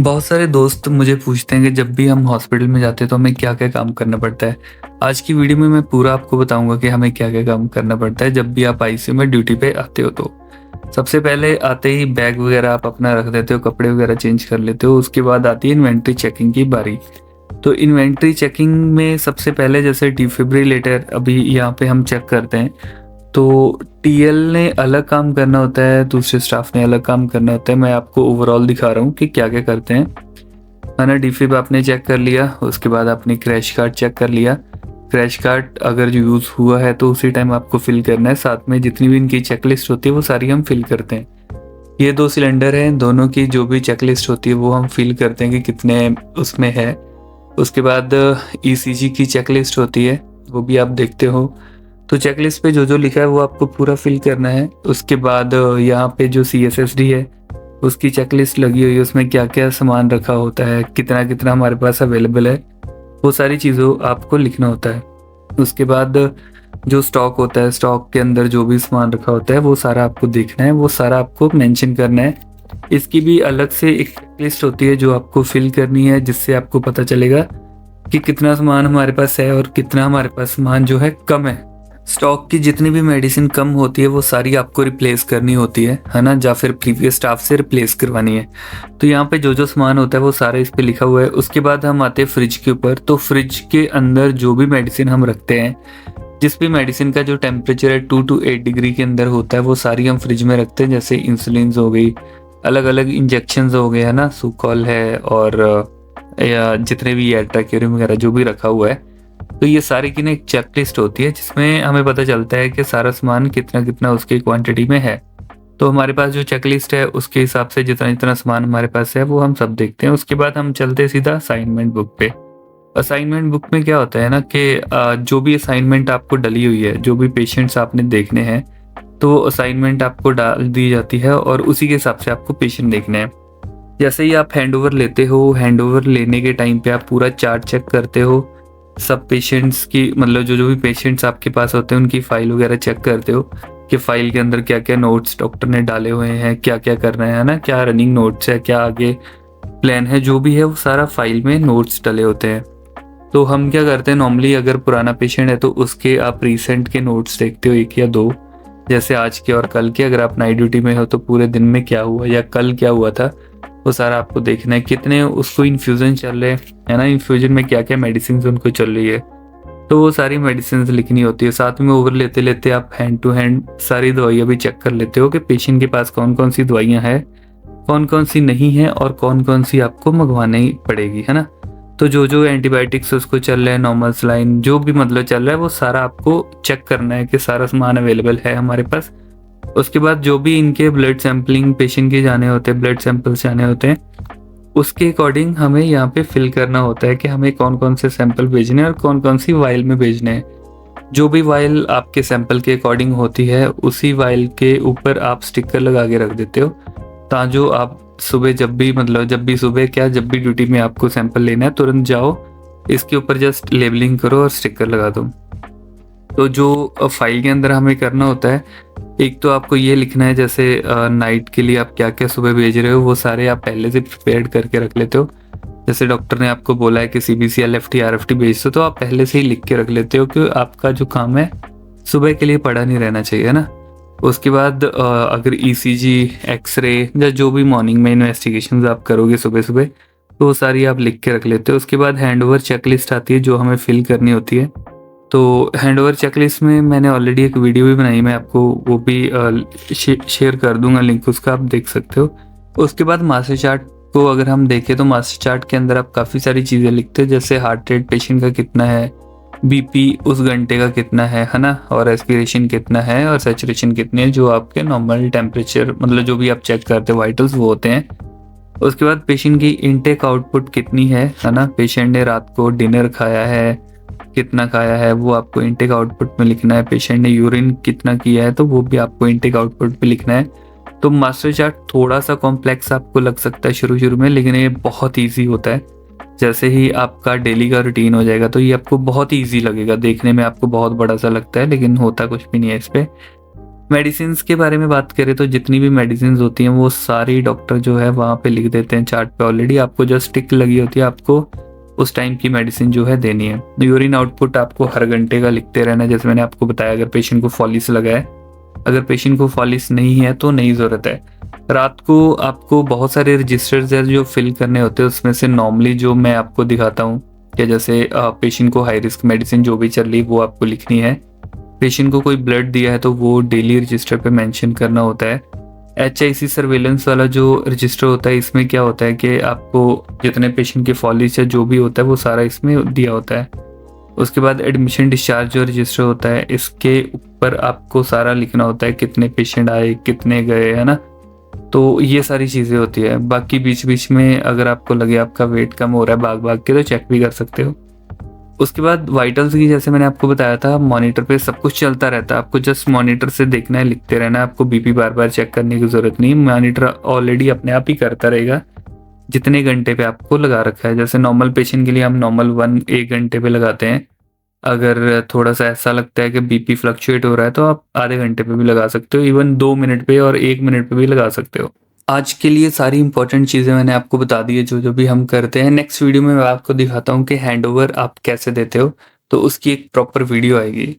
बहुत सारे दोस्त मुझे पूछते हैं कि जब भी हम हॉस्पिटल में जाते हैं तो हमें क्या-क्या काम करना पड़ता है। आज की वीडियो में मैं पूरा आपको बताऊँगा कि हमें क्या-क्या काम करना पड़ता है जब भी आप आईसीयू में ड्यूटी पे आते हो तो। सबसे पहले आते ही बैग वगैरह आप अपना रख देते हो, कपड़े वगैरह चेंज कर लेते हो, उसके बाद आती है इन्वेंटरी चेकिंग की बारी। तो इन्वेंटरी चेकिंग में सबसे पहले जैसे डिफिब्रिलेटर अभी यहाँ पे हम चेक करते हैं, तो टीएल ने अलग काम करना होता है, दूसरे स्टाफ ने अलग काम करना होता है। मैं आपको ओवरऑल दिखा रहा हूँ कि क्या-क्या करते हैं। है ना, डिफिब आपने चेक कर लिया, उसके बाद आपने क्रैश कार्ड चेक कर लिया। क्रैश कार्ड अगर यूज़ हुआ है तो उसी टाइम आपको फिल करना है, साथ में जितनी भी इनकी चेकलिस्ट होती है वो सारी हम फिल करते हैं। ये 2 सिलेंडर हैं, दोनों की जो भी चेकलिस्ट होती है वो हम फिल करते हैं कि कितने उसमें है। उसके बाद ईसीजी की चेकलिस्ट होती है, वो भी आप देखते हो। तो चेकलिस्ट पे जो-जो लिखा है वो आपको पूरा फिल करना है। उसके बाद यहाँ पे जो सीएसएसडी है, उसकी चेकलिस्ट लगी हुई है, उसमें क्या-क्या सामान रखा होता है, कितना-कितना हमारे पास अवेलेबल है, वो सारी चीज़ों आपको लिखना होता है। उसके बाद जो स्टॉक होता है, स्टॉक के अंदर जो भी सामान रखा होता है वो सारा आपको देखना है, वो सारा आपको मेंशन करना है। इसकी भी अलग से एक चेकलिस्ट होती है जो आपको फिल करनी है, जिससे आपको पता चलेगा कि कितना सामान हमारे पास है और कितना हमारे पास सामान जो है कम है। स्टॉक की जितनी भी मेडिसिन कम होती है वो सारी आपको रिप्लेस करनी होती है ना? या फिर प्रीवियस स्टाफ से रिप्लेस करवानी है। तो यहाँ पे जो-जो सामान होता है वो सारा इस पे लिखा हुआ है। उसके बाद हम आते हैं फ्रिज के ऊपर। तो फ्रिज के अंदर जो भी मेडिसिन हम रखते हैं, जिस भी मेडिसिन का जो टेम्परेचर है 2 टू 8 डिग्री के अंदर होता है, वो सारी हम फ्रिज में रखते हैं। जैसे इंसुलिन्स हो गई, अलग-अलग इंजेक्शंस हो गए, है ना? सुकॉल है और या जितने भी एट्राक्यूरिन वगैरह जो भी रखा हुआ है। तो ये सारी की ना एक चेकलिस्ट होती है जिसमें हमें पता चलता है कि सारा सामान कितना-कितना उसकी क्वांटिटी में है। तो हमारे पास जो चेकलिस्ट है उसके हिसाब से जितना-जितना सामान हमारे पास है वो हम सब देखते हैं। उसके बाद हम चलते हैं सीधा असाइनमेंट बुक पे। असाइनमेंट बुक में क्या होता है ना कि जो भी असाइनमेंट आपको डली हुई है, जो भी पेशेंट्स आपने देखने हैं, तो वो असाइनमेंट आपको डाल दी जाती है और उसी के हिसाब से आपको पेशेंट देखने हैं। जैसे ही आप हैंडओवर लेते हो, हैंडओवर लेने के टाइम पे आप पूरा चार्ट चेक करते हो। सब पेशेंट्स की मतलब जो-जो भी पेशेंट्स आपके पास होते हैं उनकी फ़ाइल वगैरह चेक करते हो कि फ़ाइल के अंदर क्या-क्या नोट्स डॉक्टर ने डाले हुए हैं, क्या-क्या कर रहे हैं ना, क्या रनिंग नोट्स है, क्या आगे प्लान है, जो भी है वो सारा फ़ाइल में नोट्स डले होते हैं। तो हम क्या करते हैं नॉर्मली अगर पुराना पेशेंट है तो उसके आप रिसेंट के नोट्स देखते हो 1 या 2, जैसे आज के और कल के। अगर आप नाइट ड्यूटी में हो तो पूरे दिन में क्या हुआ या कल क्या हुआ था, वो सारा आपको देखना है। कितने उसको इन्फ्यूज़न चल रहे हैं, है ना? इन्फ्यूज़न में क्या-क्या मेडिसिन्स उनको चल रही है, तो वो सारी मेडिसिन्स लिखनी होती है। साथ में ओवर लेते-लेते आप हैंड टू हैंड सारी दवाइयाँ भी चेक कर लेते हो कि पेशेंट के पास कौन-कौन सी दवाइयाँ हैं, कौन-कौन सी नहीं है और कौन-कौन सी आपको मँगवानी पड़ेगी, है ना? तो जो-जो एंटीबायोटिक्स उसको चल रहा है, नॉर्मल सलाइन जो भी मतलब चल रहा है, वो सारा आपको चेक करना है कि सारा सामान अवेलेबल है हमारे पास। उसके बाद जो भी इनके ब्लड सैंपलिंग पेशेंट के जाने होते हैं, ब्लड सैंपल्स जाने होते हैं, उसके अकॉर्डिंग हमें यहाँ पे फिल करना होता है कि हमें कौन-कौन से सैंपल भेजने हैं और कौन-कौन सी वाइल में भेजने हैं। जो भी वाइल आपके सैंपल के अकॉर्डिंग होती है, उसी वाइल के ऊपर आप स्टिकर लगा के रख देते हो, ताजो आप सुबह जब भी मतलब जब भी सुबह क्या जब भी ड्यूटी में आपको सैंपल लेना है तुरंत जाओ, इसके ऊपर जस्ट लेबलिंग करो और स्टिकर लगा दो। तो जो फाइल के अंदर हमें करना होता है, एक तो आपको ये लिखना है जैसे नाइट के लिए आप क्या-क्या सुबह भेज रहे हो, वो सारे आप पहले से प्रिपेयर्ड करके रख लेते हो। जैसे डॉक्टर ने आपको बोला है कि सीबीसी, एलएफटी, आरएफटी भेज दो, तो आप पहले से ही लिख के रख लेते हो कि आपका जो काम है सुबह के लिए पड़ा नहीं रहना चाहिए, है ना? उसके बाद अगर ईसीजी, एक्स-रे या जो भी मॉर्निंग में इन्वेस्टिगेशंस आप करोगे सुबह-सुबह, तो वो सारी आप लिख के रख लेते हो। उसके बाद हैंडओवर चेकलिस्ट आती है जो हमें फिल करनी होती है। तो हैंडओवर चेकलिस्ट में मैंने ऑलरेडी एक वीडियो भी बनाई, मैं आपको वो भी शेयर कर दूंगा लिंक, उसका आप देख सकते हो। उसके बाद मास्टर चार्ट को अगर हम देखें तो मास्टर चार्ट के अंदर आप काफ़ी सारी चीज़ें लिखते हैं, जैसे हार्ट रेट पेशेंट का कितना है, बीपी उस घंटे का कितना है ना, और रेस्पिरेशन कितना है और सैचुरेशन कितनी है, जो आपके नॉर्मल टेम्परेचर मतलब जो भी आप चेक करते हो वाइटल्स वो होते हैं। उसके बाद पेशेंट की इनटेक आउटपुट कितनी है ना, पेशेंट ने रात को डिनर खाया है, कितना खाया है, वो आपको इनटेक आउटपुट में लिखना है। पेशेंट ने यूरिन कितना किया है तो वो भी आपको इनटेक आउटपुट पे लिखना है। तो मास्टर चार्ट थोड़ा सा कॉम्प्लेक्स आपको लग सकता है शुरू-शुरू में, लेकिन ये बहुत ईज़ी होता है। जैसे ही आपका डेली का रूटीन हो जाएगा तो ये आपको बहुत ईज़ी लगेगा, देखने में आपको बहुत बड़ा सा लगता है लेकिन होता कुछ भी नहीं है इस पे। मेडिसिन्स के बारे में बात करें तो जितनी भी मेडिसिन्स होती हैं वो सारी डॉक्टर जो है वहाँ पे लिख देते हैं चार्ट पे ऑलरेडी। आपको जस्ट टिक लगी होती है, आपको उस टाइम की मेडिसिन जो है देनी है। यूरिन आउटपुट आपको हर घंटे का लिखते रहना है, जैसे मैंने आपको बताया। अगर पेशेंट को फॉलिस लगा है, अगर पेशेंट को फॉलिस नहीं है तो नहीं ज़रूरत है। रात को आपको बहुत सारे रजिस्टर्स है जो फिल करने होते हैं, उसमें से नॉर्मली जो मैं आपको दिखाता हूँ कि जैसे पेशेंट को हाई रिस्क मेडिसिन जो भी चल रही वो आपको लिखनी है। पेशेंट को कोई ब्लड दिया है तो वो डेली रजिस्टर पे मेंशन करना होता है। HIC सर्वेलेंस वाला जो रजिस्टर होता है, इसमें क्या होता है कि आपको जितने पेशेंट के फॉलिस या जो भी होता है वो सारा इसमें दिया होता है। उसके बाद एडमिशन डिस्चार्ज जो रजिस्टर होता है, इसके ऊपर आपको सारा लिखना होता है, कितने पेशेंट आए, कितने गए, है ना। तो ये सारी चीज़ें होती है। बाकी बीच बीच में अगर आपको लगे आपका वेट कम हो रहा है भाग भाग के, तो चेक भी कर सकते हो। उसके बाद वाइटल्स की, जैसे मैंने आपको बताया था, मॉनिटर पे सब कुछ चलता रहता है। आपको जस्ट मॉनिटर से देखना है, लिखते रहना है। आपको BP बार बार चेक करने की ज़रूरत नहीं, मॉनिटर ऑलरेडी अपने आप ही करता रहेगा जितने घंटे पे आपको लगा रखा है। जैसे नॉर्मल पेशेंट के लिए हम नॉर्मल 1 घंटे पे लगाते हैं। अगर थोड़ा सा ऐसा लगता है कि BP फ्लक्चुएट हो रहा है तो आप आधे घंटे पे भी लगा सकते हो, इवन 2 मिनट पे और 1 मिनट पे भी लगा सकते हो। आज के लिए सारी इंपॉर्टेंट चीज़ें मैंने आपको बता दी है, जो जो भी हम करते हैं। नेक्स्ट वीडियो में मैं आपको दिखाता हूँ कि हैंडओवर आप कैसे देते हो, तो उसकी एक प्रॉपर वीडियो आएगी।